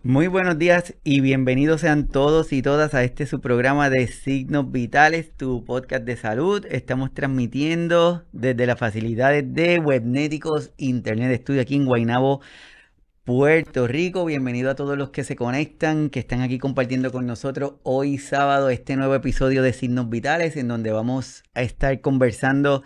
Muy buenos días y bienvenidos sean todos y todas a este su programa de Signos Vitales, tu podcast de salud. Estamos transmitiendo desde las facilidades de Webnéticos Internet Studio aquí en Guaynabo, Puerto Rico. Bienvenido a todos los que se conectan, que están aquí compartiendo con nosotros hoy sábado este nuevo episodio de Signos Vitales, en donde vamos a estar conversando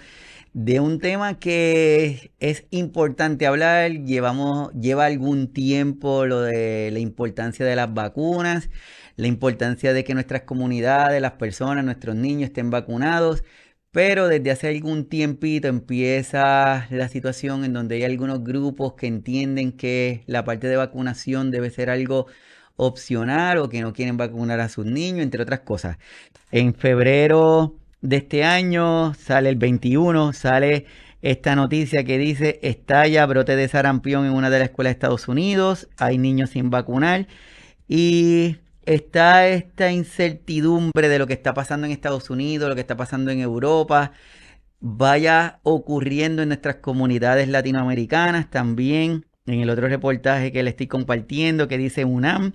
de un tema que es importante hablar. Lleva algún tiempo lo de la importancia de las vacunas, la importancia de que nuestras comunidades, las personas, nuestros niños estén vacunados, pero desde hace algún tiempito empieza la situación en donde hay algunos grupos que entienden que la parte de vacunación debe ser algo opcional o que no quieren vacunar a sus niños, entre otras cosas. En febrero de este año, sale el 21, sale esta noticia que dice: estalla brote de sarampión en una de las escuelas de Estados Unidos, hay niños sin vacunar y está esta incertidumbre de lo que está pasando en Estados Unidos, lo que está pasando en Europa, vaya ocurriendo en nuestras comunidades latinoamericanas también. En el otro reportaje que le estoy compartiendo, que dice UNAM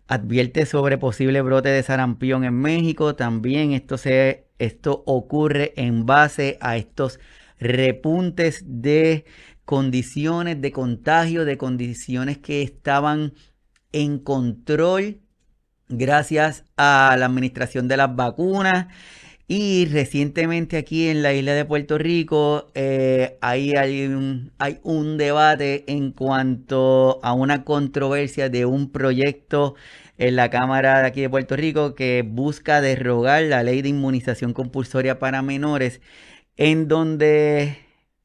advierte sobre posible brote de sarampión en México. También esto ocurre en base a estos repuntes de condiciones de contagio, de condiciones que estaban en control gracias a la administración de las vacunas. Y recientemente aquí en la isla de Puerto Rico hay un debate en cuanto a una controversia de un proyecto en la Cámara de aquí de Puerto Rico que busca derrogar la ley de inmunización compulsoria para menores, en donde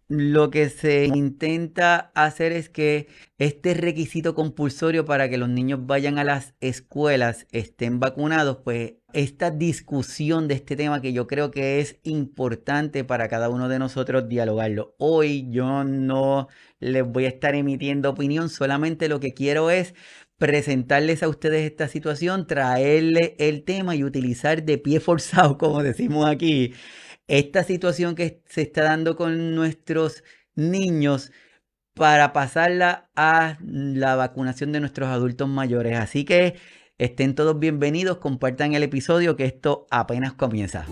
lo que se intenta hacer es que este requisito compulsorio para que los niños vayan a las escuelas estén vacunados. Pues esta discusión de este tema, que yo creo que es importante para cada uno de nosotros dialogarlo. Hoy yo no les voy a estar emitiendo opinión, solamente lo que quiero es presentarles a ustedes esta situación, traerle el tema y utilizar de pie forzado, como decimos aquí, esta situación que se está dando con nuestros niños para pasarla a la vacunación de nuestros adultos mayores. Así que estén todos bienvenidos, compartan el episodio, que esto apenas comienza.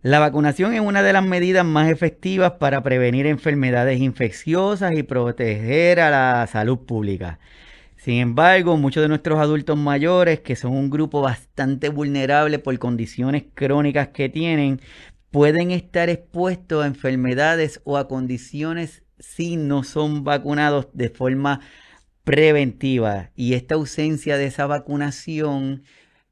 La vacunación es una de las medidas más efectivas para prevenir enfermedades infecciosas y proteger a la salud pública. Sin embargo, muchos de nuestros adultos mayores, que son un grupo bastante vulnerable por condiciones crónicas que tienen, pueden estar expuestos a enfermedades o a condiciones si no son vacunados de forma preventiva. Y esta ausencia de esa vacunación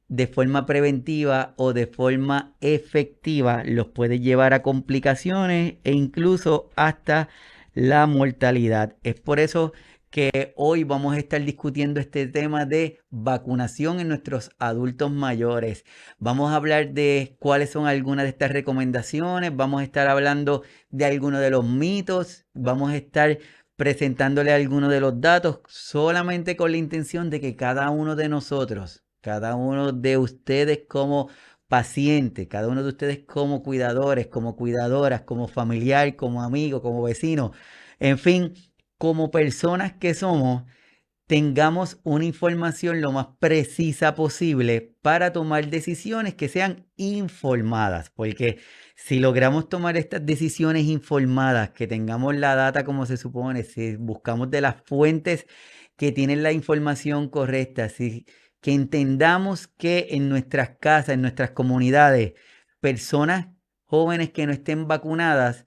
de forma preventiva o de forma efectiva los puede llevar a complicaciones e incluso hasta la mortalidad. Es por eso que hoy vamos a estar discutiendo este tema de vacunación en nuestros adultos mayores. Vamos a hablar de cuáles son algunas de estas recomendaciones, vamos a estar hablando de algunos de los mitos, vamos a estar presentándole algunos de los datos, solamente con la intención de que cada uno de nosotros, cada uno de ustedes como paciente, cada uno de ustedes como cuidadores, como cuidadoras, como familiar, como amigo, como vecino, en fin, como personas que somos, tengamos una información lo más precisa posible para tomar decisiones que sean informadas, porque si logramos tomar estas decisiones informadas, que tengamos la data como se supone, si buscamos de las fuentes que tienen la información correcta, si que entendamos que en nuestras casas, en nuestras comunidades, personas jóvenes que no estén vacunadas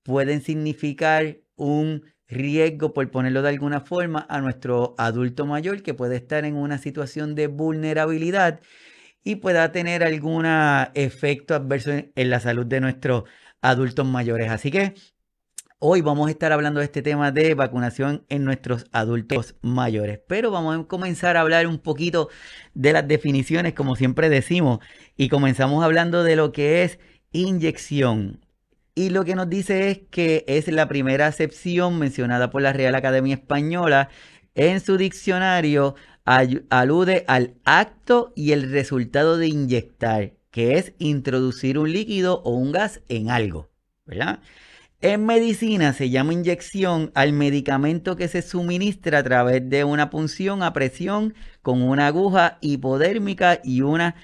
pueden significar un riesgo, por ponerlo de alguna forma, a nuestro adulto mayor, que puede estar en una situación de vulnerabilidad y pueda tener algún efecto adverso en la salud de nuestros adultos mayores. Así que hoy vamos a estar hablando de este tema de vacunación en nuestros adultos mayores, pero vamos a comenzar a hablar un poquito de las definiciones, como siempre decimos, y comenzamos hablando de lo que es inyección. Y lo que nos dice es que es la primera acepción mencionada por la Real Academia Española en su diccionario. Alude al acto y el resultado de inyectar, que es introducir un líquido o un gas en algo, ¿verdad? En medicina se llama inyección al medicamento que se suministra a través de una punción a presión con una aguja hipodérmica y una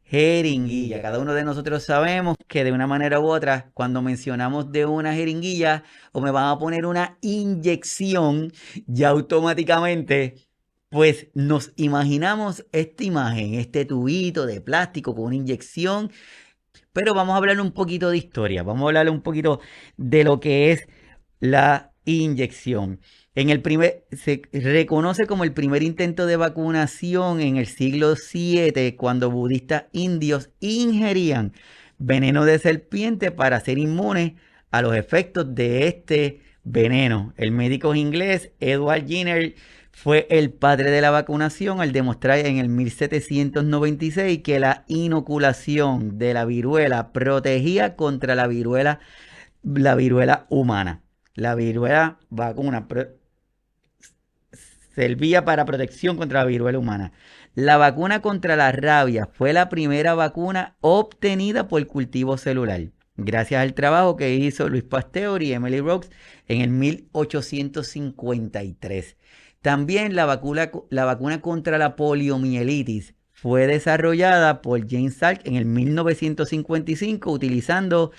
jeringuilla. Cada uno de nosotros sabemos que de una manera u otra, cuando mencionamos de una jeringuilla o me van a poner una inyección, ya automáticamente pues nos imaginamos esta imagen, este tubito de plástico con una inyección. Pero vamos a hablar un poquito de historia, vamos a hablar un poquito de lo que es la inyección. Se reconoce como el primer intento de vacunación en el siglo VII, cuando budistas indios ingerían veneno de serpiente para ser inmunes a los efectos de este veneno. El médico inglés Edward Jenner fue el padre de la vacunación al demostrar en el 1796 que la inoculación de la viruela protegía contra la viruela humana. La viruela vacuna servía para protección contra la viruela humana. La vacuna contra la rabia fue la primera vacuna obtenida por cultivo celular, gracias al trabajo que hizo Louis Pasteur y Emily Rose en el 1853. También la vacuna contra la poliomielitis fue desarrollada por James Salk en el 1955 utilizando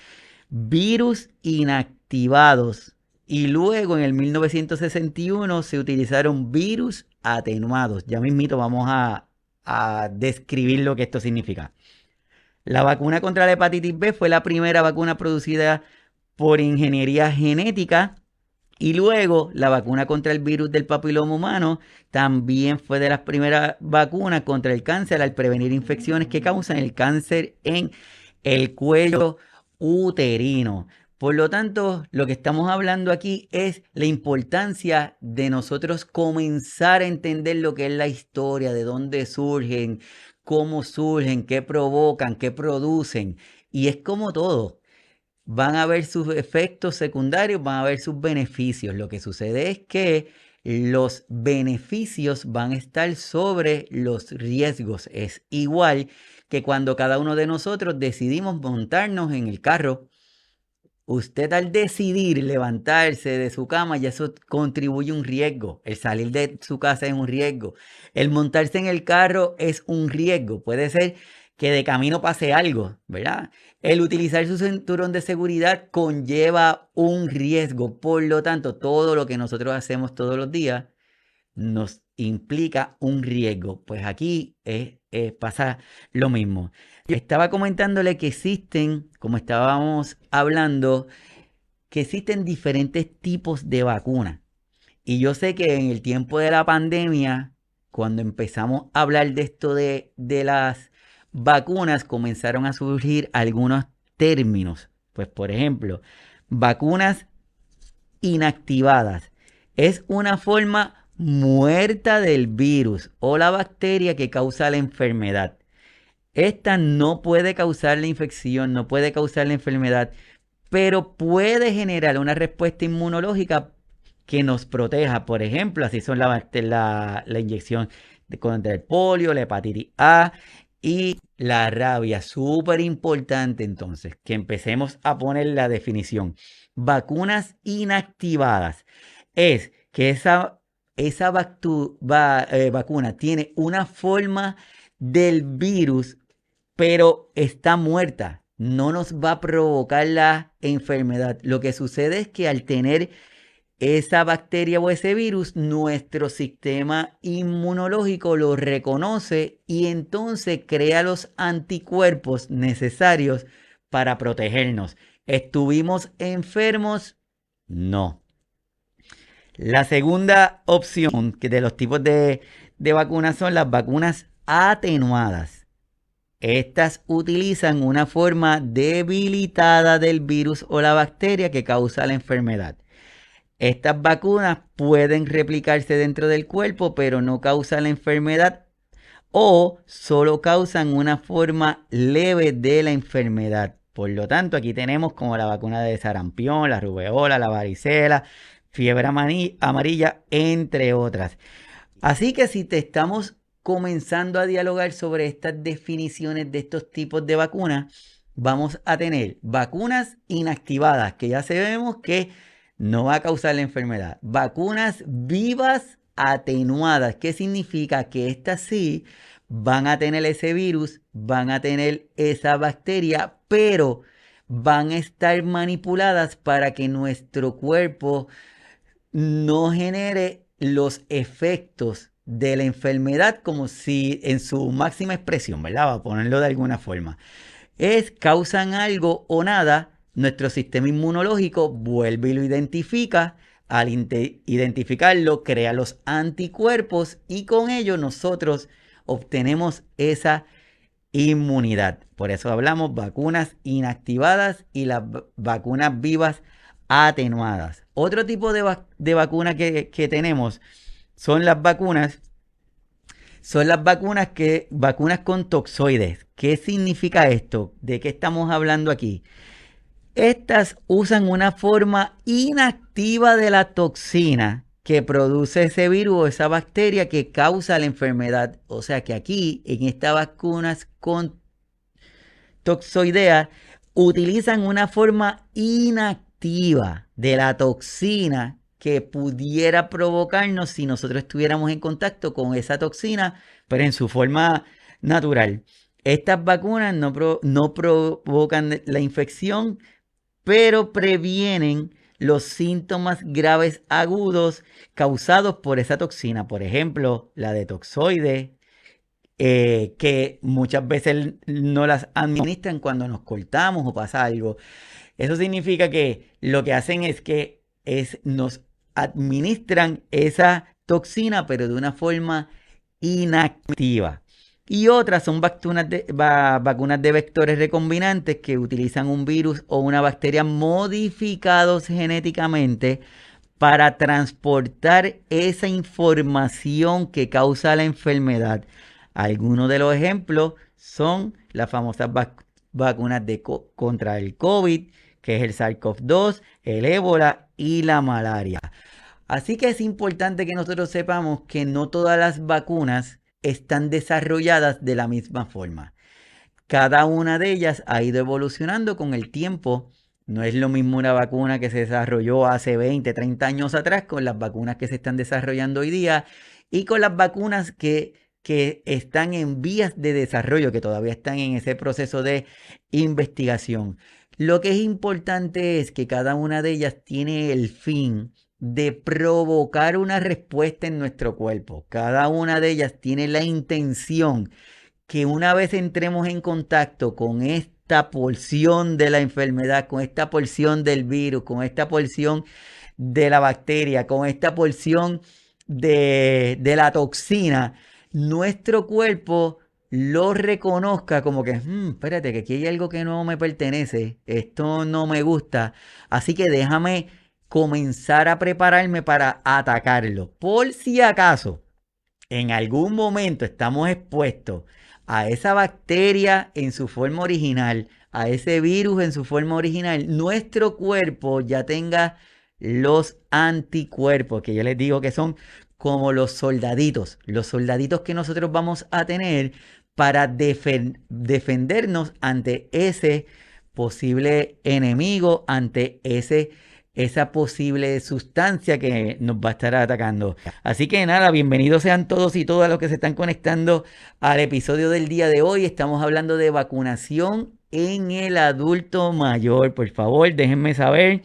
virus inactivados, y luego en el 1961 se utilizaron virus atenuados. Ya mismito vamos a describir lo que esto significa. La vacuna contra la hepatitis B fue la primera vacuna producida por ingeniería genética. Y luego la vacuna contra el virus del papiloma humano también fue de las primeras vacunas contra el cáncer al prevenir infecciones que causan el cáncer en el cuello uterino. Por lo tanto, lo que estamos hablando aquí es la importancia de nosotros comenzar a entender lo que es la historia, de dónde surgen, cómo surgen, qué provocan, qué producen. Y es como todo. Van a haber sus efectos secundarios, van a haber sus beneficios. Lo que sucede es que los beneficios van a estar sobre los riesgos. Es igual que cuando cada uno de nosotros decidimos montarnos en el carro. Usted al decidir levantarse de su cama, ya eso contribuye a un riesgo. El salir de su casa es un riesgo. El montarse en el carro es un riesgo. Puede ser que de camino pase algo, ¿verdad? El utilizar su cinturón de seguridad conlleva un riesgo. Por lo tanto, todo lo que nosotros hacemos todos los días nos implica un riesgo. Pues aquí pasa lo mismo. Yo estaba comentándole que existen, como estábamos hablando, que existen diferentes tipos de vacunas. Y yo sé que en el tiempo de la pandemia, cuando empezamos a hablar de esto de las vacunas, comenzaron a surgir algunos términos. Pues, por ejemplo, vacunas inactivadas. Es una forma muerta del virus o la bacteria que causa la enfermedad. Esta no puede causar la infección, no puede causar la enfermedad, pero puede generar una respuesta inmunológica que nos proteja. Por ejemplo, así son la inyección contra el polio, la hepatitis A y la rabia. Súper importante entonces que empecemos a poner la definición. Vacunas inactivadas es que esa vacuna tiene una forma del virus, pero está muerta. No nos va a provocar la enfermedad. Lo que sucede es que al tener esa bacteria o ese virus, nuestro sistema inmunológico lo reconoce y entonces crea los anticuerpos necesarios para protegernos. ¿Estuvimos enfermos? No. La segunda opción de los tipos de vacunas son las vacunas atenuadas. Estas utilizan una forma debilitada del virus o la bacteria que causa la enfermedad. Estas vacunas pueden replicarse dentro del cuerpo, pero no causan la enfermedad o solo causan una forma leve de la enfermedad. Por lo tanto, aquí tenemos como la vacuna de sarampión, la rubeola, la varicela, fiebre amarilla, entre otras. Así que si te estamos comenzando a dialogar sobre estas definiciones de estos tipos de vacunas, vamos a tener vacunas inactivadas, que ya sabemos que no va a causar la enfermedad. Vacunas vivas atenuadas. ¿Qué significa? Que estas sí van a tener ese virus, van a tener esa bacteria, pero van a estar manipuladas para que nuestro cuerpo no genere los efectos de la enfermedad como si en su máxima expresión, ¿verdad? Va a ponerlo de alguna forma. Causan algo o nada, nuestro sistema inmunológico vuelve y lo identifica. Al identificarlo, crea los anticuerpos y con ello nosotros obtenemos esa inmunidad. Por eso hablamos vacunas inactivadas y las vacunas vivas atenuadas. Otro tipo de vacuna que tenemos son las vacunas vacunas con toxoides. ¿Qué significa esto? ¿De qué estamos hablando aquí? Estas usan una forma inactiva de la toxina que produce ese virus o esa bacteria que causa la enfermedad. O sea que aquí, en estas vacunas con toxoidea, utilizan una forma inactiva de la toxina que pudiera provocarnos si nosotros estuviéramos en contacto con esa toxina, pero en su forma natural. Estas vacunas no provocan la infección, pero previenen los síntomas graves agudos causados por esa toxina. Por ejemplo, la de toxoide, que muchas veces no las administran cuando nos cortamos o pasa algo. Eso significa que lo que hacen es que nos administran esa toxina, pero de una forma inactiva. Y otras son vacunas de vectores recombinantes que utilizan un virus o una bacteria modificados genéticamente para transportar esa información que causa la enfermedad. Algunos de los ejemplos son las famosas vacunas contra el COVID, que es el SARS-CoV-2, el ébola y la malaria. Así que es importante que nosotros sepamos que no todas las vacunas están desarrolladas de la misma forma. Cada una de ellas ha ido evolucionando con el tiempo. No es lo mismo una vacuna que se desarrolló hace 20, 30 años atrás con las vacunas que se están desarrollando hoy día y con las vacunas que están en vías de desarrollo, que todavía están en ese proceso de investigación. Lo que es importante es que cada una de ellas tiene el fin de provocar una respuesta en nuestro cuerpo. Cada una de ellas tiene la intención que una vez entremos en contacto con esta porción de la enfermedad, con esta porción del virus, con esta porción de la bacteria, con esta porción de la toxina, nuestro cuerpo lo reconozca como que, espérate, que aquí hay algo que no me pertenece, esto no me gusta, así que déjame comenzar a prepararme para atacarlo. Por si acaso en algún momento estamos expuestos a esa bacteria en su forma original, a ese virus en su forma original, nuestro cuerpo ya tenga los anticuerpos, que yo les digo que son como los soldaditos que nosotros vamos a tener para defendernos ante ese posible enemigo, ante esa posible sustancia que nos va a estar atacando. Así que nada, bienvenidos sean todos y todas los que se están conectando al episodio del día de hoy. Estamos hablando de vacunación en el adulto mayor. Por favor, déjenme saber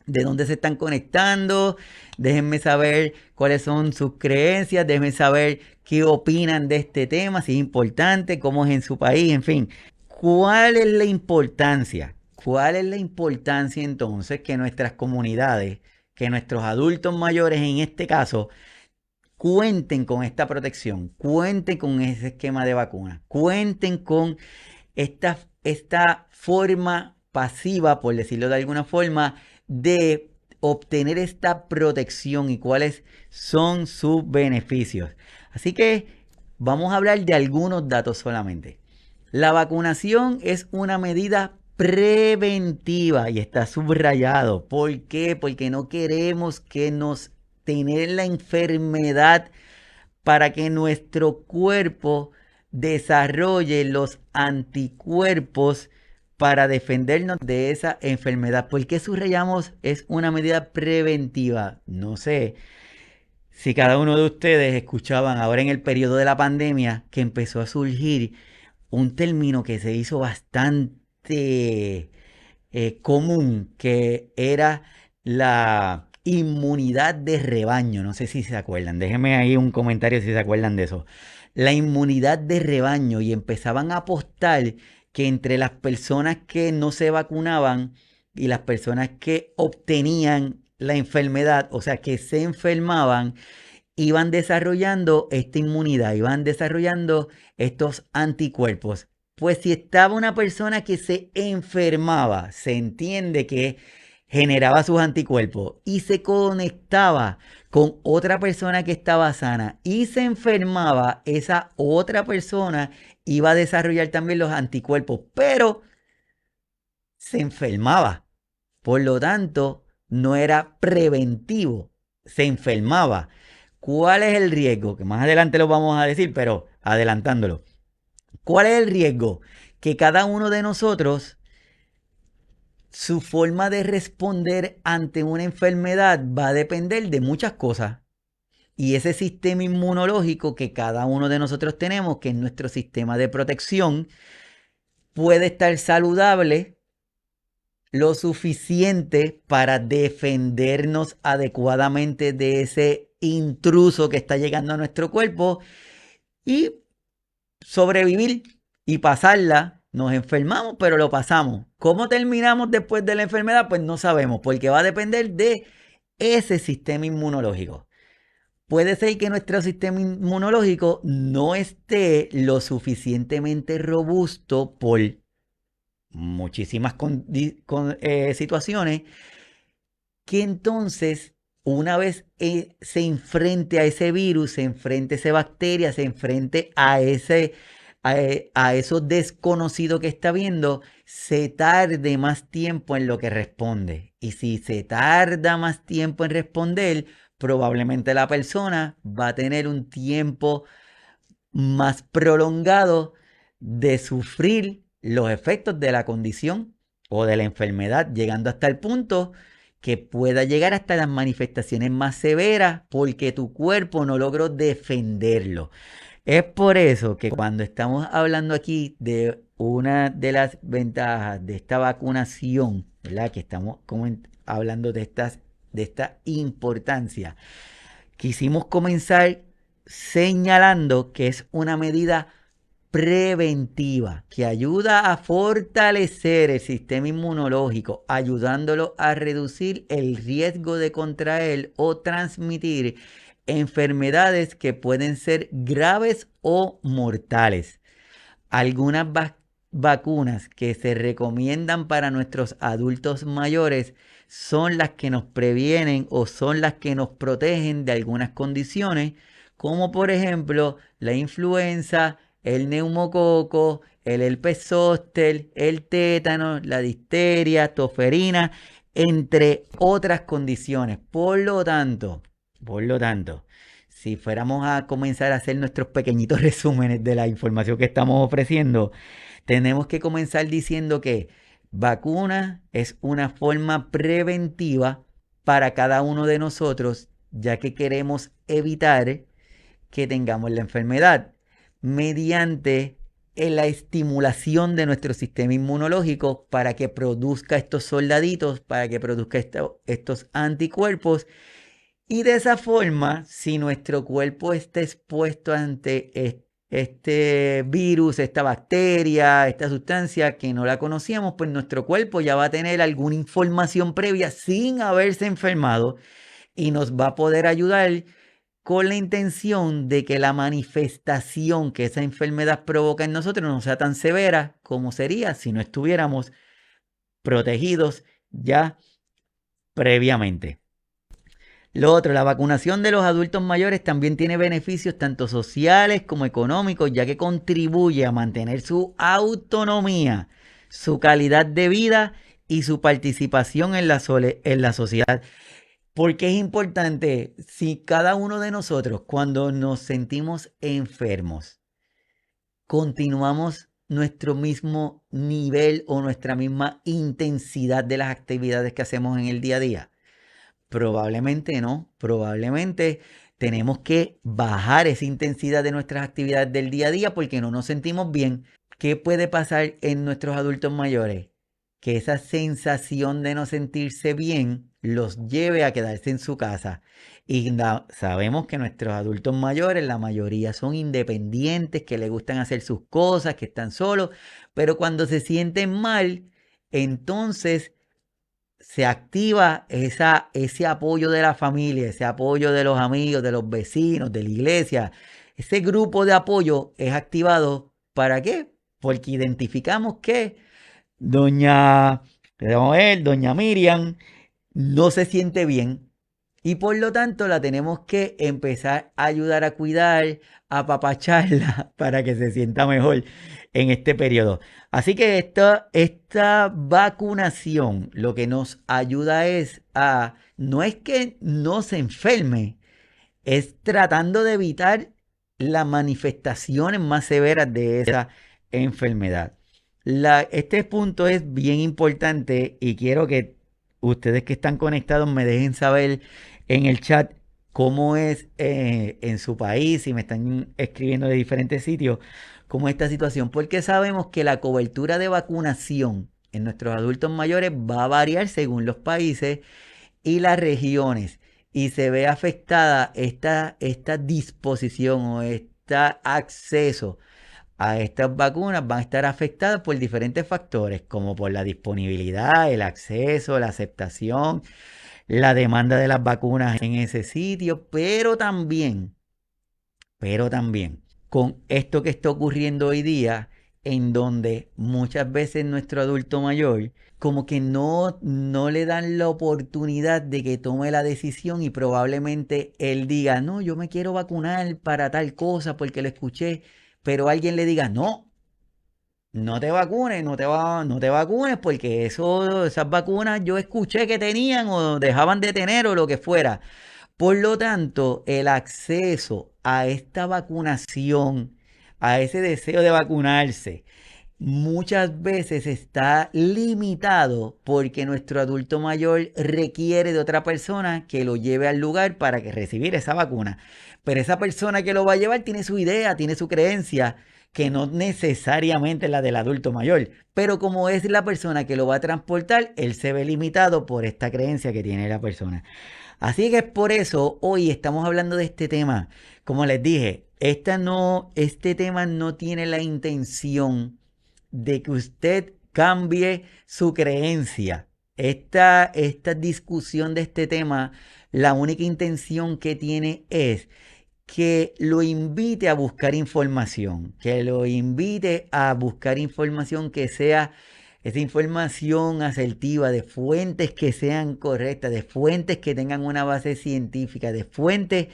de dónde se están conectando, déjenme saber cuáles son sus creencias, déjenme saber qué opinan de este tema, si es importante, cómo es en su país, en fin. ¿Cuál es la importancia? ¿Cuál es la importancia entonces que nuestras comunidades, que nuestros adultos mayores en este caso, cuenten con esta protección, cuenten con ese esquema de vacuna, cuenten con esta forma pasiva, por decirlo de alguna forma, de obtener esta protección y cuáles son sus beneficios? Así que vamos a hablar de algunos datos solamente. La vacunación es una medida preventiva y está subrayado. ¿Por qué? Porque no queremos que nos tener la enfermedad para que nuestro cuerpo desarrolle los anticuerpos para defendernos de esa enfermedad. ¿Por qué subrayamos es una medida preventiva? No sé si cada uno de ustedes escuchaban ahora en el periodo de la pandemia que empezó a surgir un término que se hizo bastante común, que era la inmunidad de rebaño. No sé si se acuerdan. Déjenme ahí un comentario si se acuerdan de eso. La inmunidad de rebaño, y empezaban a apostar que entre las personas que no se vacunaban y las personas que obtenían la enfermedad, o sea, que se enfermaban, iban desarrollando esta inmunidad, iban desarrollando estos anticuerpos. Pues si estaba una persona que se enfermaba, se entiende que generaba sus anticuerpos y se conectaba con otra persona que estaba sana y se enfermaba, esa otra persona iba a desarrollar también los anticuerpos, pero se enfermaba. Por lo tanto, no era preventivo, se enfermaba. ¿Cuál es el riesgo? Que más adelante lo vamos a decir, pero adelantándolo. ¿Cuál es el riesgo? Que cada uno de nosotros, su forma de responder ante una enfermedad va a depender de muchas cosas. Y ese sistema inmunológico que cada uno de nosotros tenemos, que es nuestro sistema de protección, puede estar saludable lo suficiente para defendernos adecuadamente de ese intruso que está llegando a nuestro cuerpo y sobrevivir y pasarla. Nos enfermamos, pero lo pasamos. ¿Cómo terminamos después de la enfermedad? Pues no sabemos, porque va a depender de ese sistema inmunológico. Puede ser que nuestro sistema inmunológico no esté lo suficientemente robusto por muchísimas situaciones, que entonces una vez se enfrente a ese virus, se enfrente a esa bacteria, se enfrente a eso desconocido que está viendo, se tarde más tiempo en lo que responde. Y si se tarda más tiempo en responder, probablemente la persona va a tener un tiempo más prolongado de sufrir los efectos de la condición o de la enfermedad, llegando hasta el punto que pueda llegar hasta las manifestaciones más severas porque tu cuerpo no logró defenderlo. Es por eso que cuando estamos hablando aquí de una de las ventajas de esta vacunación, ¿verdad? Que estamos hablando de esta importancia, quisimos comenzar señalando que es una medida preventiva que ayuda a fortalecer el sistema inmunológico, ayudándolo a reducir el riesgo de contraer o transmitir enfermedades que pueden ser graves o mortales. Algunas vacunas que se recomiendan para nuestros adultos mayores son las que nos previenen o son las que nos protegen de algunas condiciones, como por ejemplo la influenza, el neumococo, el herpes zóster, el tétano, la difteria, toferina, entre otras condiciones. Por lo tanto, si fuéramos a comenzar a hacer nuestros pequeñitos resúmenes de la información que estamos ofreciendo, tenemos que comenzar diciendo que vacuna es una forma preventiva para cada uno de nosotros, ya que queremos evitar que tengamos la enfermedad mediante la estimulación de nuestro sistema inmunológico para que produzca estos soldaditos, para que produzca estos anticuerpos. Y de esa forma, si nuestro cuerpo está expuesto ante este virus, esta bacteria, esta sustancia que no la conocíamos, pues nuestro cuerpo ya va a tener alguna información previa sin haberse enfermado y nos va a poder ayudar con la intención de que la manifestación que esa enfermedad provoca en nosotros no sea tan severa como sería si no estuviéramos protegidos ya previamente. Lo otro, la vacunación de los adultos mayores también tiene beneficios tanto sociales como económicos, ya que contribuye a mantener su autonomía, su calidad de vida y su participación en la sociedad. Porque es importante, si cada uno de nosotros, cuando nos sentimos enfermos, continuamos nuestro mismo nivel o nuestra misma intensidad de las actividades que hacemos en el día a día? Probablemente no, probablemente tenemos que bajar esa intensidad de nuestras actividades del día a día porque no nos sentimos bien. ¿Qué puede pasar en nuestros adultos mayores? Que esa sensación de no sentirse bien los lleve a quedarse en su casa. Y sabemos que nuestros adultos mayores, la mayoría son independientes, que les gustan hacer sus cosas, que están solos, pero cuando se sienten mal, entonces se activa ese apoyo de la familia, ese apoyo de los amigos, de los vecinos, de la iglesia. Ese grupo de apoyo es activado. ¿Para qué? Porque identificamos que doña, vamos a ver, doña Miriam no se siente bien y por lo tanto la tenemos que empezar a ayudar a cuidar, a apapacharla para que se sienta mejor en este periodo. Así que esta vacunación lo que nos ayuda no es que no se enferme, es tratando de evitar las manifestaciones más severas de esa enfermedad. Este punto es bien importante y quiero que ustedes que están conectados me dejen saber en el chat cómo es en su país, si me están escribiendo de diferentes sitios, cómo es esta situación, porque sabemos que la cobertura de vacunación en nuestros adultos mayores va a variar según los países y las regiones y se ve afectada esta disposición o este acceso a estas vacunas van a estar afectadas por diferentes factores, como por la disponibilidad, el acceso, la aceptación, la demanda de las vacunas en ese sitio, pero también con esto que está ocurriendo hoy día, en donde muchas veces nuestro adulto mayor como que no le dan la oportunidad de que tome la decisión y probablemente él diga, no, yo me quiero vacunar para tal cosa porque lo escuché, pero alguien le diga, no, no te vacunes, no te vacunes porque esas vacunas yo escuché que tenían o dejaban de tener o lo que fuera. Por lo tanto, el acceso a esta vacunación, a ese deseo de vacunarse, muchas veces está limitado porque nuestro adulto mayor requiere de otra persona que lo lleve al lugar para que recibir esa vacuna. Pero esa persona que lo va a llevar tiene su idea, tiene su creencia, que no necesariamente es la del adulto mayor. Pero como es la persona que lo va a transportar, él se ve limitado por esta creencia que tiene la persona. Así que es por eso hoy estamos hablando de este tema. Como les dije, este tema no tiene la intención de que usted cambie su creencia. Esta discusión de este tema, la única intención que tiene es que lo invite a buscar información, que lo invite a buscar información que sea esa información asertiva de fuentes que sean correctas, de fuentes que tengan una base científica, de fuentes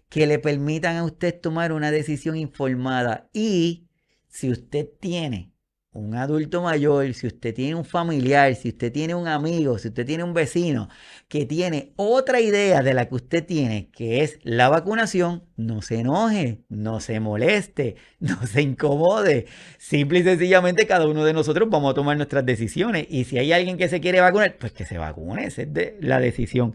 que le permitan a usted tomar una decisión informada. Y si usted tiene un adulto mayor, si usted tiene un familiar, si usted tiene un amigo, si usted tiene un vecino que tiene otra idea de la que usted tiene, que es la vacunación, no se enoje, no se moleste, no se incomode. Simple y sencillamente cada uno de nosotros vamos a tomar nuestras decisiones. Y si hay alguien que se quiere vacunar, pues que se vacune. Esa es la decisión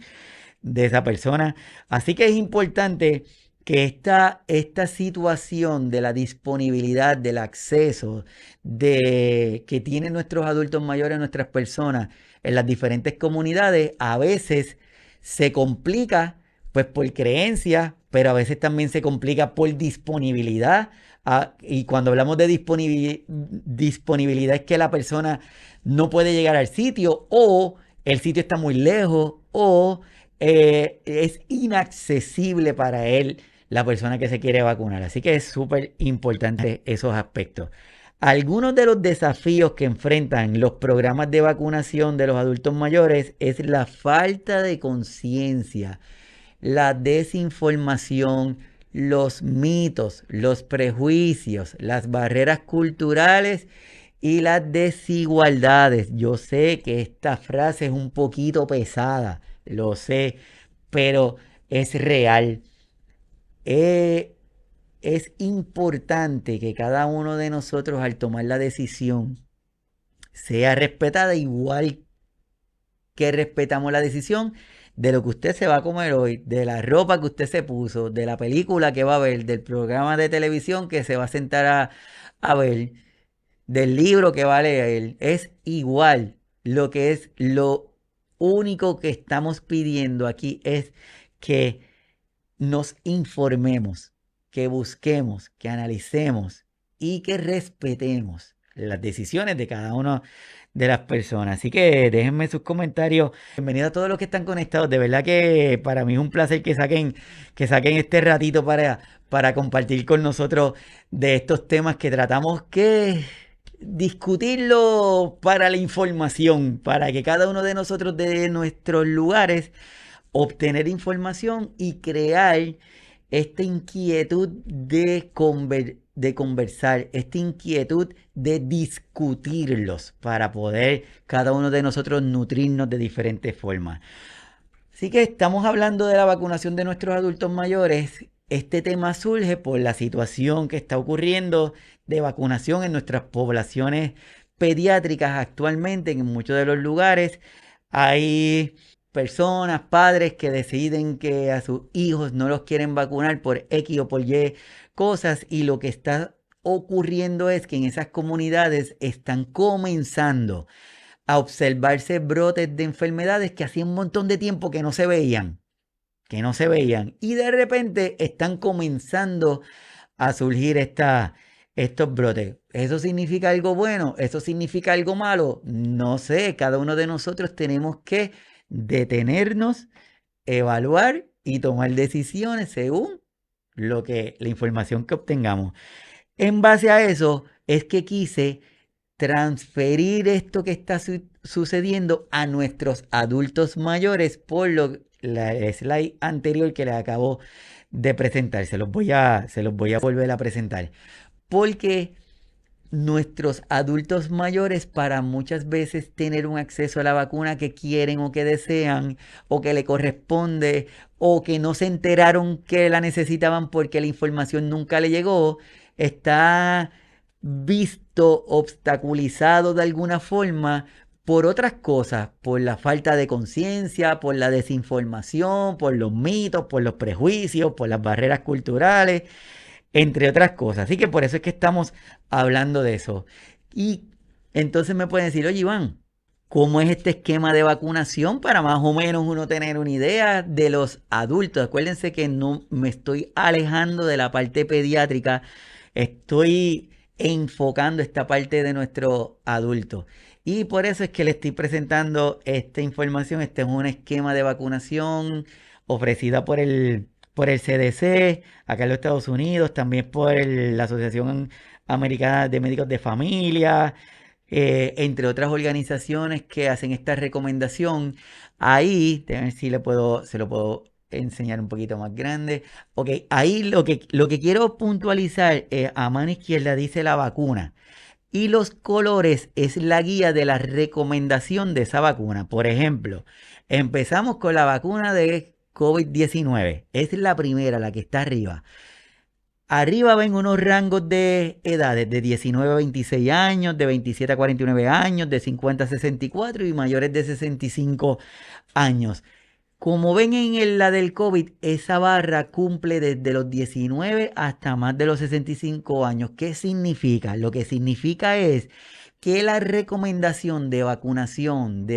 de esa persona. Así que es importante que esta situación de la disponibilidad, del acceso que tienen nuestros adultos mayores, nuestras personas en las diferentes comunidades, a veces se complica pues por creencias, pero a veces también se complica por disponibilidad. Y cuando hablamos de disponibilidad es que la persona no puede llegar al sitio o el sitio está muy lejos o es inaccesible para él la persona que se quiere vacunar. Así que es súper importante esos aspectos. Algunos de los desafíos que enfrentan los programas de vacunación de los adultos mayores es la falta de conciencia, la desinformación, los mitos, los prejuicios, las barreras culturales y las desigualdades. Yo sé que esta frase es un poquito pesada, lo sé, pero es real. Eh, es importante que cada uno de nosotros al tomar la decisión sea respetada igual que respetamos la decisión de lo que usted se va a comer hoy, de la ropa que usted se puso, de la película que va a ver, del programa de televisión que se va a sentar a ver, del libro que va a leer. Es igual. Lo único que estamos pidiendo aquí es que nos informemos, que busquemos, que analicemos y que respetemos las decisiones de cada una de las personas. Así que déjenme sus comentarios. Bienvenido a todos los que están conectados. De verdad que para mí es un placer que saquen este ratito para compartir con nosotros de estos temas que tratamos que discutirlo para la información, para que cada uno de nosotros de nuestros lugares obtener información y crear esta inquietud de conversar, esta inquietud de discutirlos para poder cada uno de nosotros nutrirnos de diferentes formas. Así que estamos hablando de la vacunación de nuestros adultos mayores. Este tema surge por la situación que está ocurriendo de vacunación en nuestras poblaciones pediátricas actualmente. En muchos de los lugares hay personas, padres que deciden que a sus hijos no los quieren vacunar por X o por Y cosas, y lo que está ocurriendo es que en esas comunidades están comenzando a observarse brotes de enfermedades que hacía un montón de tiempo que no se veían, y de repente están comenzando a surgir estos brotes. ¿Eso significa algo bueno? ¿Eso significa algo malo? No sé, cada uno de nosotros tenemos que detenernos, evaluar y tomar decisiones según la información que obtengamos. En base a eso es que quise transferir esto que está sucediendo a nuestros adultos mayores por la slide anterior que les acabo de presentar. Se los voy a volver a presentar. Porque nuestros adultos mayores, para muchas veces tener un acceso a la vacuna que quieren o que desean o que le corresponde, o que no se enteraron que la necesitaban porque la información nunca le llegó, está visto obstaculizado de alguna forma por otras cosas, por la falta de conciencia, por la desinformación, por los mitos, por los prejuicios, por las barreras culturales, entre otras cosas. Así que por eso es que estamos hablando de eso. Y entonces me pueden decir, oye, Iván, ¿cómo es este esquema de vacunación para más o menos uno tener una idea de los adultos? Acuérdense que no me estoy alejando de la parte pediátrica, estoy enfocando esta parte de nuestro adulto. Y por eso es que le estoy presentando esta información. Este es un esquema de vacunación ofrecida por el CDC, acá en los Estados Unidos, también por la Asociación Americana de Médicos de Familia, entre otras organizaciones que hacen esta recomendación. Ahí, a ver si se lo puedo enseñar un poquito más grande. Ok, ahí lo que quiero puntualizar, a mano izquierda dice la vacuna. Y los colores es la guía de la recomendación de esa vacuna. Por ejemplo, empezamos con la vacuna de COVID-19. Es la primera, la que está arriba. Arriba ven unos rangos de edades de 19 a 26 años, de 27 a 49 años, de 50 a 64 y mayores de 65 años. Como ven la del COVID, esa barra cumple desde los 19 hasta más de los 65 años. ¿Qué significa? Lo que significa es que la recomendación de vacunación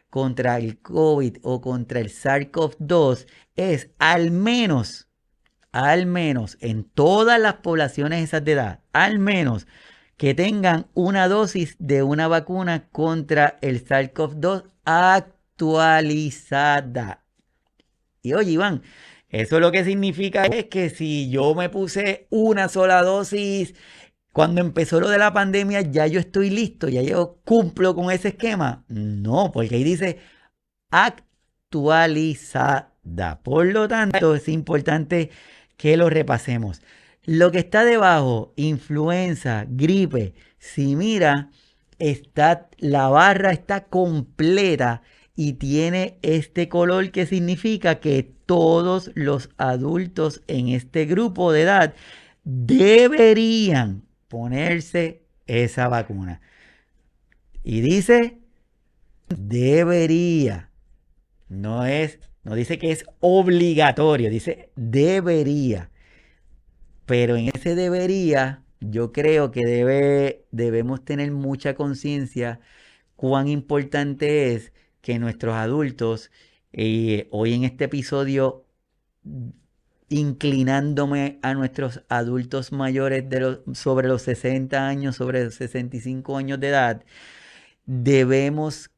contra el COVID o contra el SARS-CoV-2 es al menos en todas las poblaciones esas de edad, al menos que tengan una dosis de una vacuna contra el SARS-CoV-2 actualizada. Y oye, Iván, eso lo que significa es que si yo me puse una sola dosis cuando empezó lo de la pandemia, ya yo estoy listo, ya yo cumplo con ese esquema. No, porque ahí dice actualizada. Por lo tanto, es importante que lo repasemos. Lo que está debajo, influenza, gripe, si mira, la barra está completa y tiene este color que significa que todos los adultos en este grupo de edad deberían ponerse esa vacuna. Y dice debería. No dice que es obligatorio, dice debería. Pero en ese debería, yo creo que debemos tener mucha conciencia cuán importante es que nuestros adultos, hoy en este episodio, inclinándome a nuestros adultos mayores sobre los 60 años, sobre los 65 años de edad, debemos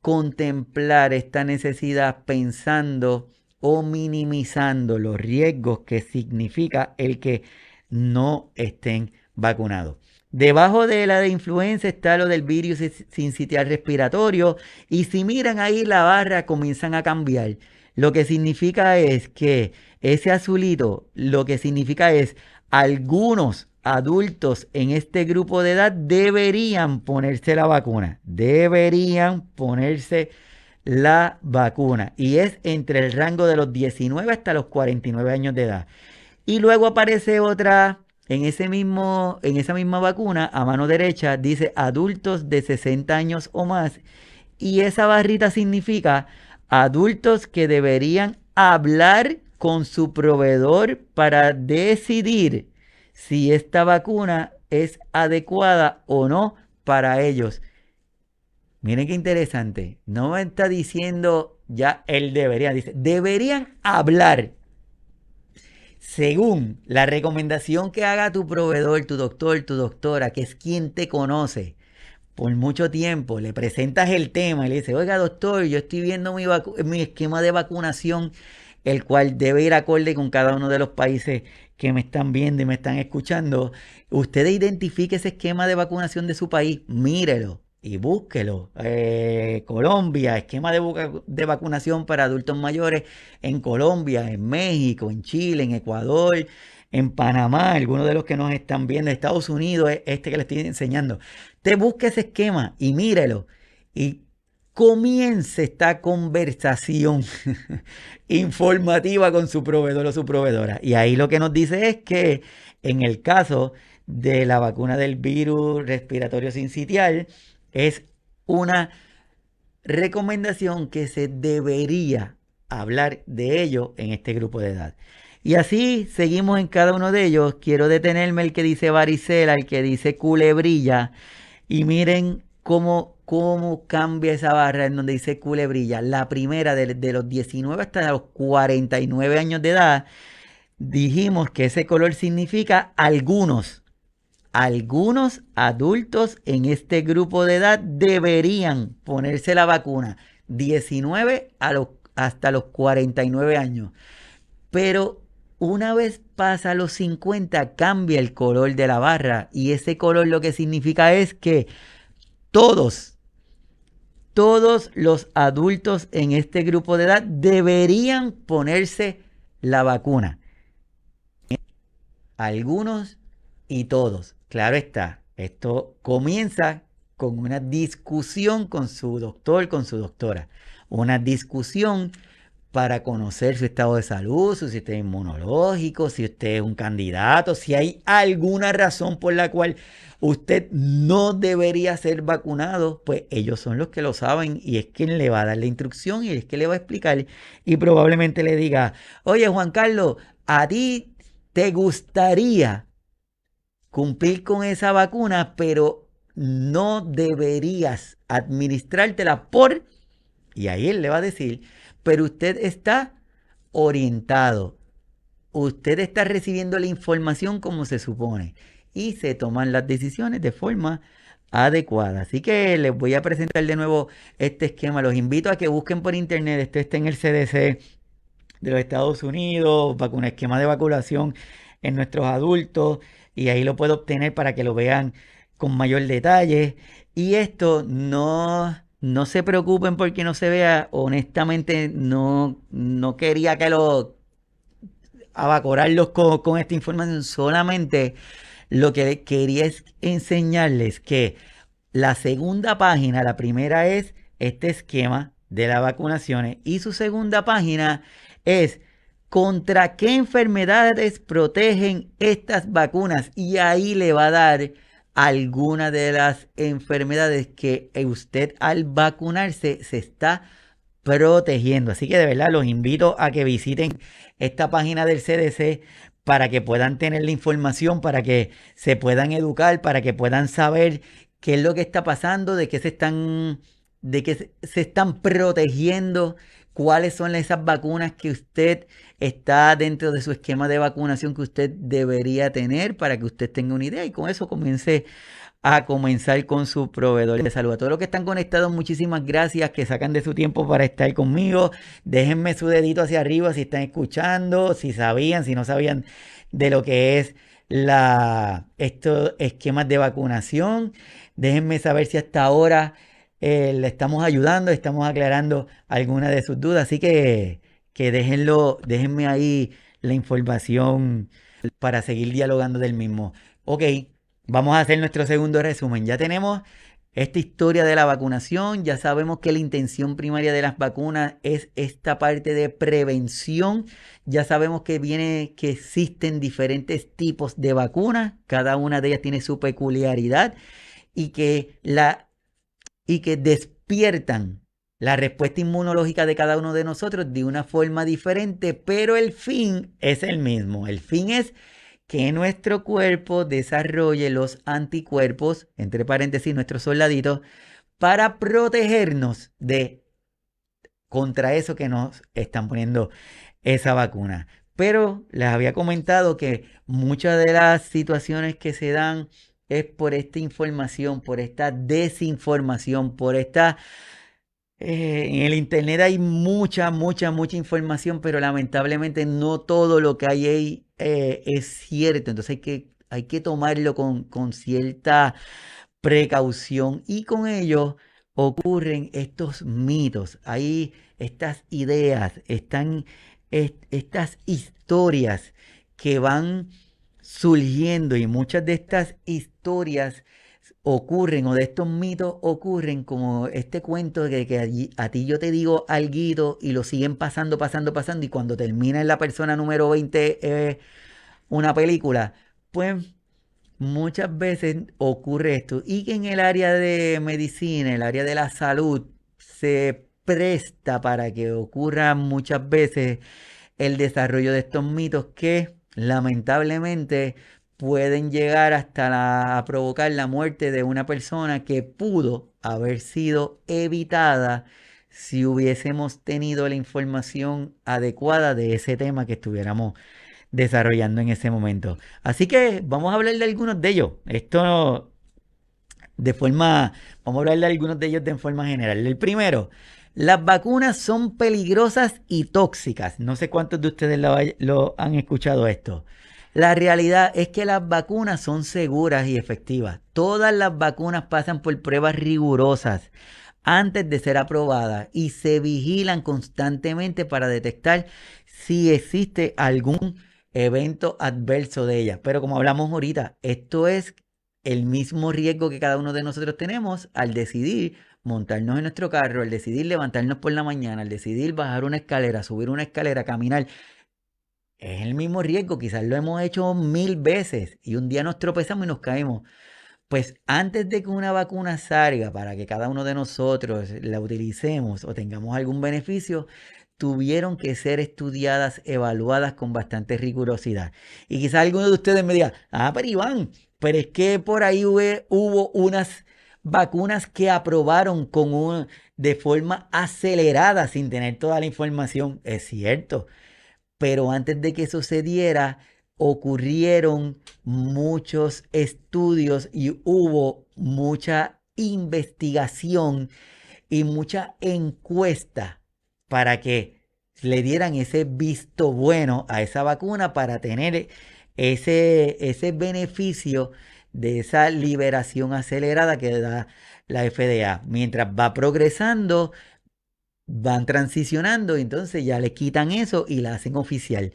contemplar esta necesidad pensando o minimizando los riesgos que significa el que no estén vacunados. Debajo de la de influenza está lo del virus sincitial respiratorio y si miran ahí la barra comienzan a cambiar. Lo que significa es que ese azulito, lo que significa es algunos adultos en este grupo de edad deberían ponerse la vacuna. Deberían ponerse la vacuna. Y es entre el rango de los 19 hasta los 49 años de edad. Y luego aparece otra en esa misma vacuna, a mano derecha, dice adultos de 60 años o más. Y esa barrita significa adultos que deberían hablar con su proveedor para decidir si esta vacuna es adecuada o no para ellos. Miren qué interesante. No me está diciendo ya el deberían, dice deberían hablar según la recomendación que haga tu proveedor, tu doctor, tu doctora, que es quien te conoce por mucho tiempo, le presentas el tema y le dices, oiga doctor, yo estoy viendo mi esquema de vacunación, el cual debe ir acorde con cada uno de los países que me están viendo y me están escuchando. Usted identifique ese esquema de vacunación de su país, mírelo y búsquelo. Colombia, esquema de vacunación para adultos mayores en Colombia, en México, en Chile, en Ecuador, en Panamá, algunos de los que nos están viendo, Estados Unidos, este que les estoy enseñando. Te busque ese esquema y mírelo y comience esta conversación informativa con su proveedor o su proveedora. Y ahí lo que nos dice es que en el caso de la vacuna del virus respiratorio sincitial, es una recomendación que se debería hablar de ello en este grupo de edad. Y así seguimos en cada uno de ellos. Quiero detenerme el que dice varicela, el que dice culebrilla. Y miren cómo cambia esa barra en donde dice culebrilla. La primera de los 19 hasta los 49 años de edad, dijimos que ese color significa algunos. Algunos adultos en este grupo de edad deberían ponerse la vacuna 19 hasta los 49 años. Pero una vez pasa los 50 cambia el color de la barra y ese color lo que significa es que todos los adultos en este grupo de edad deberían ponerse la vacuna. Algunos y todos. Claro está, esto comienza con una discusión con su doctor, con su doctora. Una discusión para conocer su estado de salud, su sistema inmunológico, si usted es un candidato, si hay alguna razón por la cual usted no debería ser vacunado, pues ellos son los que lo saben y es quien le va a dar la instrucción y es que le va a explicar y probablemente le diga, oye Juan Carlos, a ti te gustaría cumplir con esa vacuna, pero no deberías administrártela por... Y ahí él le va a decir, pero usted está orientado, usted está recibiendo la información como se supone y se toman las decisiones de forma adecuada. Así que les voy a presentar de nuevo este esquema. Los invito a que busquen por internet, esto está en el CDC de los Estados Unidos, esquema de vacunación en nuestros adultos y ahí lo puedo obtener para que lo vean con mayor detalle. Y esto no se preocupen porque no se vea, honestamente no quería que lo abacorarlos con esta información, solamente lo que quería es enseñarles que la segunda página, la primera es este esquema de las vacunaciones y su segunda página es ¿Contra qué enfermedades protegen estas vacunas? Y ahí le va a dar alguna de las enfermedades que usted al vacunarse se está protegiendo. Así que de verdad los invito a que visiten esta página del CDC para que puedan tener la información, para que se puedan educar, para que puedan saber qué es lo que está pasando, de qué se están protegiendo, cuáles son esas vacunas que usted está dentro de su esquema de vacunación que usted debería tener para que usted tenga una idea y con eso comience a comenzar con su proveedor de salud. A todos los que están conectados, muchísimas gracias que sacan de su tiempo para estar conmigo. Déjenme su dedito hacia arriba si están escuchando, si sabían, si no sabían de lo que es estos esquemas de vacunación. Déjenme saber si hasta ahora le estamos ayudando, estamos aclarando algunas de sus dudas. Así que déjenme ahí la información para seguir dialogando del mismo. Ok, vamos a hacer nuestro segundo resumen. Ya tenemos esta historia de la vacunación, ya sabemos que la intención primaria de las vacunas es esta parte de prevención, ya sabemos que existen diferentes tipos de vacunas, cada una de ellas tiene su peculiaridad y que despiertan la respuesta inmunológica de cada uno de nosotros de una forma diferente, pero el fin es el mismo. El fin es que nuestro cuerpo desarrolle los anticuerpos, entre paréntesis, nuestros soldaditos, para protegernos contra eso que nos están poniendo esa vacuna. Pero les había comentado que muchas de las situaciones que se dan es por esta información, por esta desinformación, en el internet hay mucha información, pero lamentablemente no todo lo que hay ahí es cierto. Entonces hay que tomarlo con cierta precaución y con ello ocurren estos mitos, hay estas ideas, estas historias que van surgiendo y muchas de estas historias ocurren o de estos mitos ocurren como este cuento de que a ti yo te digo alguito y lo siguen pasando y cuando termina en la persona número 20 una película, pues muchas veces ocurre esto y que en el área de medicina, el área de la salud, se presta para que ocurra muchas veces el desarrollo de estos mitos que lamentablemente pueden llegar hasta a provocar la muerte de una persona que pudo haber sido evitada si hubiésemos tenido la información adecuada de ese tema que estuviéramos desarrollando en ese momento. Así que vamos a hablar de algunos de ellos. Vamos a hablar de algunos de ellos de forma general. El primero, las vacunas son peligrosas y tóxicas. No sé cuántos de ustedes lo han escuchado esto. La realidad es que las vacunas son seguras y efectivas. Todas las vacunas pasan por pruebas rigurosas antes de ser aprobadas y se vigilan constantemente para detectar si existe algún evento adverso de ellas. Pero como hablamos ahorita, esto es el mismo riesgo que cada uno de nosotros tenemos al decidir montarnos en nuestro carro, al decidir levantarnos por la mañana, al decidir bajar una escalera, subir una escalera, caminar. Es el mismo riesgo, quizás lo hemos hecho 1000 veces y un día nos tropezamos y nos caemos. Pues antes de que una vacuna salga para que cada uno de nosotros la utilicemos o tengamos algún beneficio, tuvieron que ser estudiadas, evaluadas con bastante rigurosidad. Y quizás alguno de ustedes me diga, pero Iván, pero es que por ahí hubo unas vacunas que aprobaron de forma acelerada sin tener toda la información. Es cierto, pero antes de que eso se diera, ocurrieron muchos estudios y hubo mucha investigación y mucha encuesta para que le dieran ese visto bueno a esa vacuna para tener ese beneficio de esa liberación acelerada que da la FDA. Mientras va progresando, van transicionando y entonces ya le quitan eso y la hacen oficial.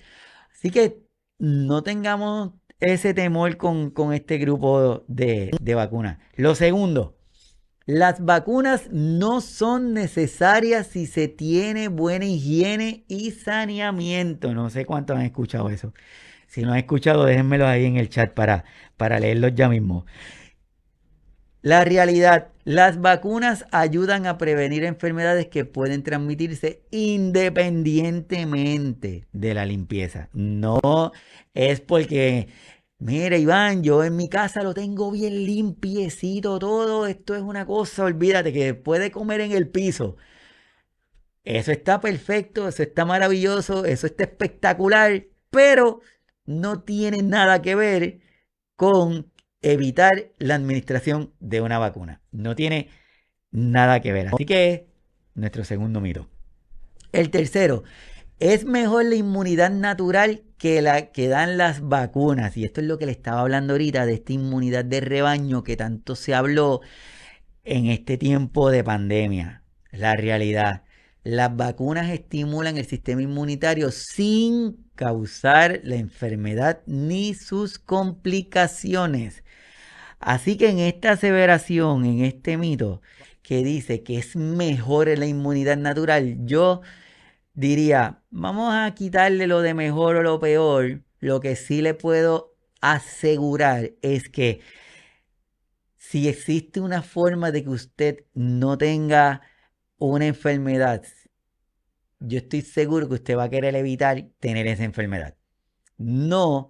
Así que no tengamos ese temor con este grupo de vacunas. Lo segundo, Las vacunas no son necesarias si se tiene buena higiene y saneamiento. No sé cuántos han escuchado eso. Si no han escuchado, déjenmelo ahí en el chat para leerlos ya mismo. La realidad, las vacunas ayudan a prevenir enfermedades que pueden transmitirse independientemente de la limpieza. No es porque, mire Iván, yo en mi casa lo tengo bien limpiecito todo, esto es una cosa, olvídate que puede comer en el piso. Eso está perfecto, eso está maravilloso, eso está espectacular, pero no tiene nada que ver con evitar la administración de una vacuna. No tiene nada que ver. Así que nuestro segundo mito. El tercero, es mejor la inmunidad natural que la que dan las vacunas. Y esto es lo que le estaba hablando ahorita de esta inmunidad de rebaño que tanto se habló en este tiempo de pandemia. La realidad, las vacunas estimulan el sistema inmunitario sin causar la enfermedad ni sus complicaciones. Así que en esta aseveración, en este mito que dice que es mejor la inmunidad natural, yo diría, vamos a quitarle lo de mejor o lo peor. Lo que sí le puedo asegurar es que si existe una forma de que usted no tenga una enfermedad, yo estoy seguro que usted va a querer evitar tener esa enfermedad. No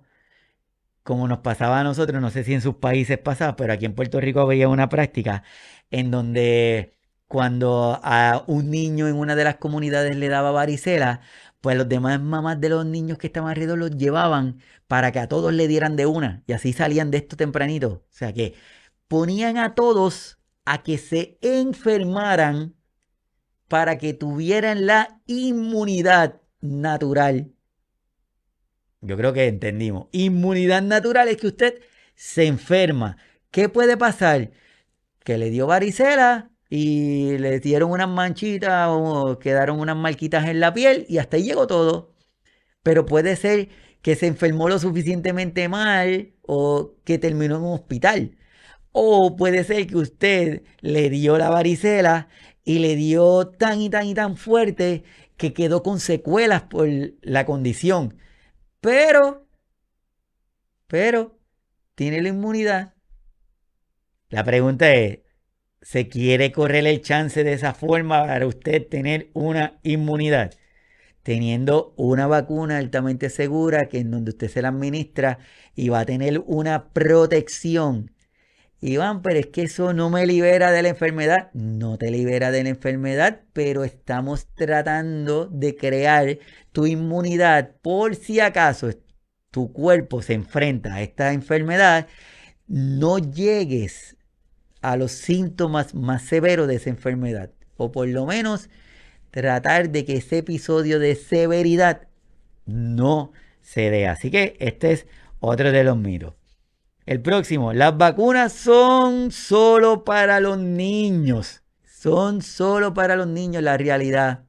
como nos pasaba a nosotros, no sé si en sus países pasaba, pero aquí en Puerto Rico había una práctica en donde cuando a un niño en una de las comunidades le daba varicela, pues los demás mamás de los niños que estaban alrededor los llevaban para que a todos le dieran de una y así salían de esto tempranito. O sea que ponían a todos a que se enfermaran para que tuvieran la inmunidad natural. Yo creo que entendimos. Inmunidad natural es que usted se enferma. ¿Qué puede pasar? Que le dio varicela y le dieron unas manchitas o quedaron unas marquitas en la piel y hasta ahí llegó todo. Pero puede ser que se enfermó lo suficientemente mal o que terminó en un hospital. O puede ser que usted le dio la varicela y le dio tan y tan y tan fuerte que quedó con secuelas por la condición. Pero tiene la inmunidad. La pregunta es, ¿se quiere correr el chance de esa forma para usted tener una inmunidad? Teniendo una vacuna altamente segura que en donde usted se la administra y va a tener una protección. Iván, pero es que eso no me libera de la enfermedad. No te libera de la enfermedad, pero estamos tratando de crear tu inmunidad por si acaso tu cuerpo se enfrenta a esta enfermedad, no llegues a los síntomas más severos de esa enfermedad. O por lo menos tratar de que ese episodio de severidad no se dé. Así que este es otro de los mitos. El próximo, las vacunas son solo para los niños. Son solo para los niños, la realidad.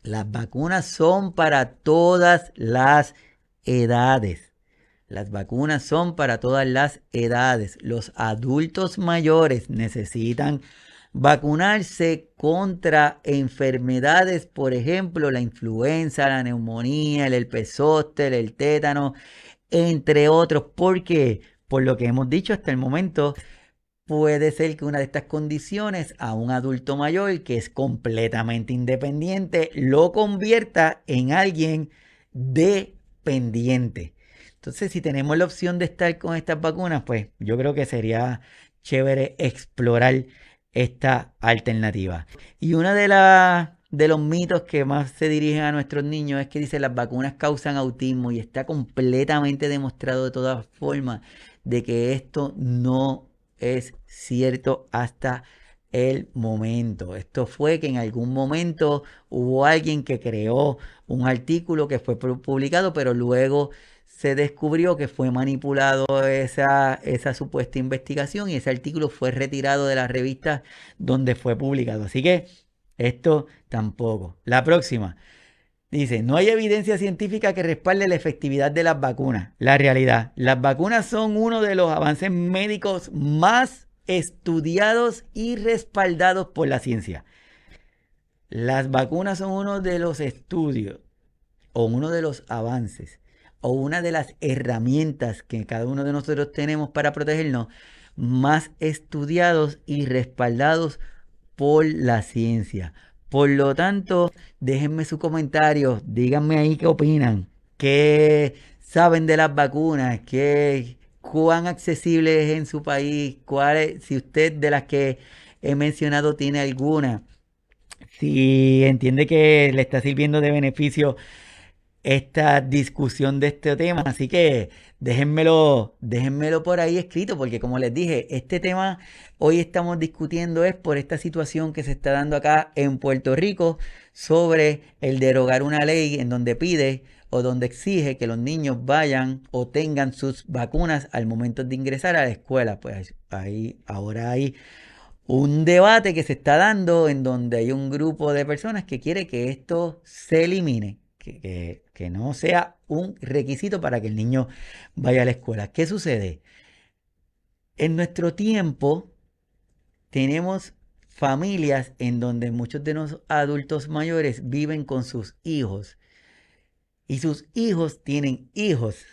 Las vacunas son para todas las edades. Las vacunas son para todas las edades. Los adultos mayores necesitan vacunarse contra enfermedades, por ejemplo, la influenza, la neumonía, el herpes zóster, el tétano, entre otros. ¿Por qué? Por lo que hemos dicho hasta el momento, puede ser que una de estas condiciones a un adulto mayor que es completamente independiente lo convierta en alguien dependiente. Entonces, si tenemos la opción de estar con estas vacunas, pues yo creo que sería chévere explorar esta alternativa. Y una de los mitos que más se dirigen a nuestros niños es que dice las vacunas causan autismo y está completamente demostrado de todas formas de que esto no es cierto hasta el momento. Esto fue que en algún momento hubo alguien que creó un artículo que fue publicado, pero luego se descubrió que fue manipulado esa supuesta investigación y ese artículo fue retirado de la revista donde fue publicado. Así que esto tampoco. La próxima. Dice, no hay evidencia científica que respalde la efectividad de las vacunas. La realidad, las vacunas son uno de los avances médicos más estudiados y respaldados por la ciencia. Las vacunas son uno de los estudios o uno de los avances o una de las herramientas que cada uno de nosotros tenemos para protegernos más estudiados y respaldados por la ciencia. Por lo tanto, déjenme sus comentarios, díganme ahí qué opinan, qué saben de las vacunas, cuán accesible es en su país, si usted de las que he mencionado tiene alguna, si entiende que le está sirviendo de beneficio esta discusión de este tema. Así que déjenmelo por ahí escrito, porque como les dije, este tema hoy estamos discutiendo es por esta situación que se está dando acá en Puerto Rico sobre el derogar una ley en donde pide o donde exige que los niños vayan o tengan sus vacunas al momento de ingresar a la escuela. Pues ahora hay un debate que se está dando en donde hay un grupo de personas que quiere que esto se elimine, que no sea un requisito para que el niño vaya a la escuela. ¿Qué sucede? En nuestro tiempo tenemos familias en donde muchos de los adultos mayores viven con sus hijos y sus hijos tienen hijos.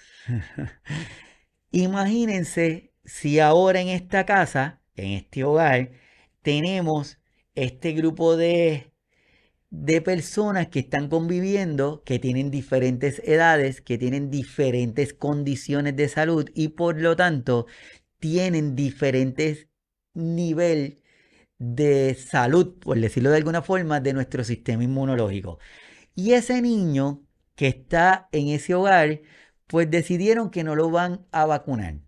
Imagínense si ahora en esta casa, en este hogar, tenemos este grupo de personas que están conviviendo, que tienen diferentes edades, que tienen diferentes condiciones de salud y por lo tanto tienen diferentes niveles de salud, por decirlo de alguna forma, de nuestro sistema inmunológico. Y ese niño que está en ese hogar, pues decidieron que no lo van a vacunar,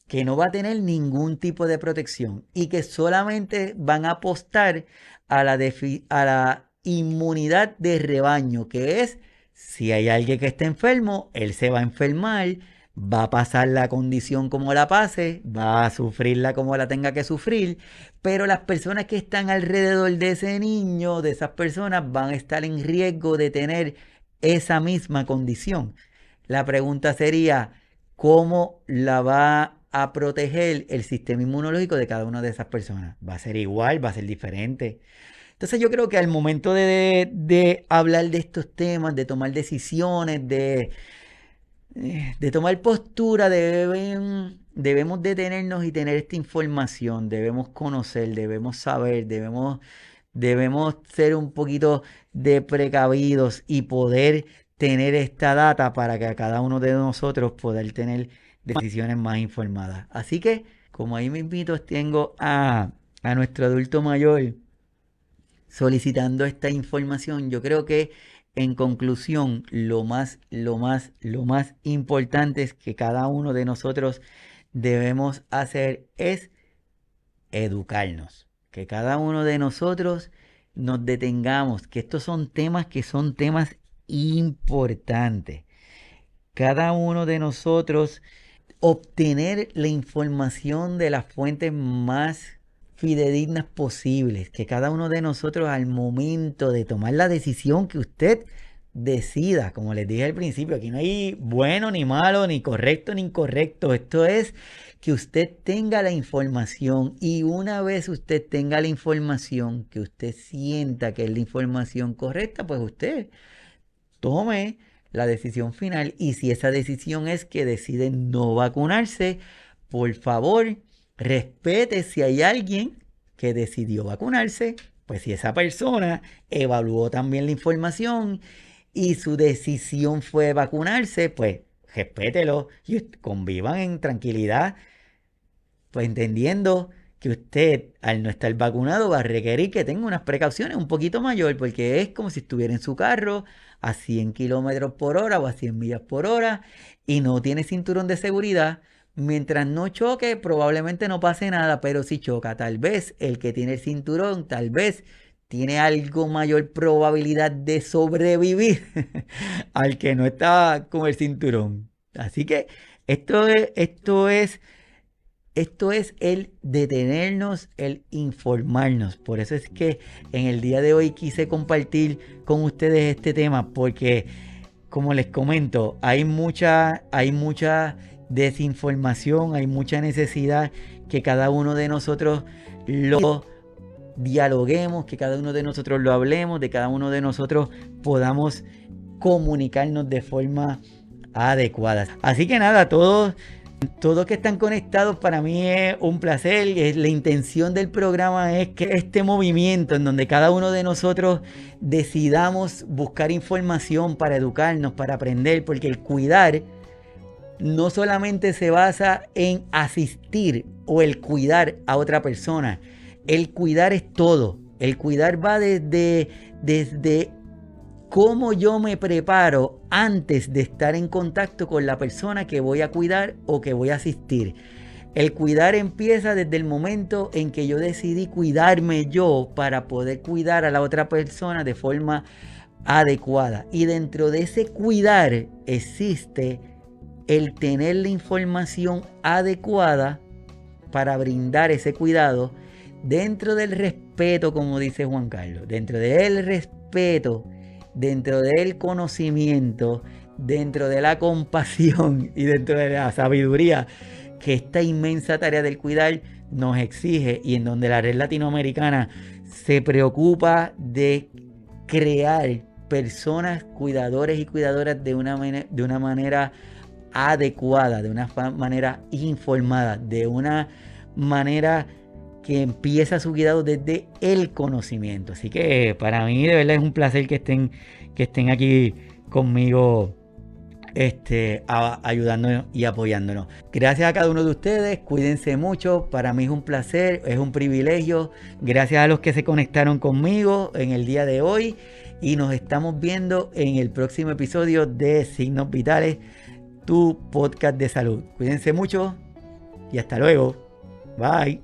que no va a tener ningún tipo de protección y que solamente van a apostar a la inmunidad de rebaño, que es si hay alguien que está enfermo, él se va a enfermar, va a pasar la condición como la pase, va a sufrirla como la tenga que sufrir, pero las personas que están alrededor de ese niño, de esas personas, van a estar en riesgo de tener esa misma condición. La pregunta sería, ¿cómo la va a proteger el sistema inmunológico de cada una de esas personas? ¿Va a ser igual? ¿Va a ser diferente? Entonces yo creo que al momento de hablar de estos temas, de tomar decisiones, de tomar postura, debemos detenernos y tener esta información, debemos conocer, debemos saber, debemos ser un poquito de precavidos y poder tener esta data para que a cada uno de nosotros poder tener decisiones más informadas. Así que, como ahí me invito, tengo a nuestro adulto mayor solicitando esta información. Yo creo que en conclusión, lo más importante es que cada uno de nosotros debemos hacer es educarnos. Que cada uno de nosotros nos detengamos, que estos son temas importantes. Cada uno de nosotros obtener la información de las fuentes más fidedignas posibles, que cada uno de nosotros al momento de tomar la decisión que usted decida, como les dije al principio, aquí no hay bueno ni malo, ni correcto ni incorrecto, esto es que usted tenga la información y una vez usted tenga la información, que usted sienta que es la información correcta, pues usted tome la decisión final y si esa decisión es que decide no vacunarse, por favor, respete si hay alguien que decidió vacunarse, pues si esa persona evaluó también la información y su decisión fue vacunarse, pues respételo y convivan en tranquilidad, pues entendiendo que usted al no estar vacunado va a requerir que tenga unas precauciones un poquito mayor porque es como si estuviera en su carro a 100 kilómetros por hora o a 100 millas por hora y no tiene cinturón de seguridad. Mientras no choque, probablemente no pase nada, pero si choca, tal vez el que tiene el cinturón, tal vez tiene algo mayor probabilidad de sobrevivir al que no está con el cinturón. Así que esto es el detenernos, el informarnos. Por eso es que en el día de hoy quise compartir con ustedes este tema, porque como les comento, hay mucha desinformación, hay mucha necesidad que cada uno de nosotros lo dialoguemos, que cada uno de nosotros lo hablemos, de cada uno de nosotros podamos comunicarnos de forma adecuada. Así que nada, todos que están conectados, para mí es un placer. La intención del programa es que este movimiento en donde cada uno de nosotros decidamos buscar información para educarnos, para aprender, porque el cuidar no solamente se basa en asistir o el cuidar a otra persona. El cuidar es todo. El cuidar va desde cómo yo me preparo antes de estar en contacto con la persona que voy a cuidar o que voy a asistir. El cuidar empieza desde el momento en que yo decidí cuidarme yo para poder cuidar a la otra persona de forma adecuada. Y dentro de ese cuidar existe el tener la información adecuada para brindar ese cuidado dentro del respeto, como dice Juan Carlos, dentro del respeto, dentro del conocimiento, dentro de la compasión y dentro de la sabiduría que esta inmensa tarea del cuidar nos exige, y en donde la red latinoamericana se preocupa de crear personas cuidadores y cuidadoras de una manera adecuada, de una manera informada, de una manera que empieza su cuidado desde el conocimiento. Así que para mí de verdad es un placer que estén aquí conmigo, ayudándonos y apoyándonos. Gracias a cada uno de ustedes, cuídense mucho. Para mí es un placer, es un privilegio. Gracias a los que se conectaron conmigo en el día de hoy, y nos estamos viendo en el próximo episodio de Signos Vitales, tu podcast de salud. Cuídense mucho y hasta luego. Bye.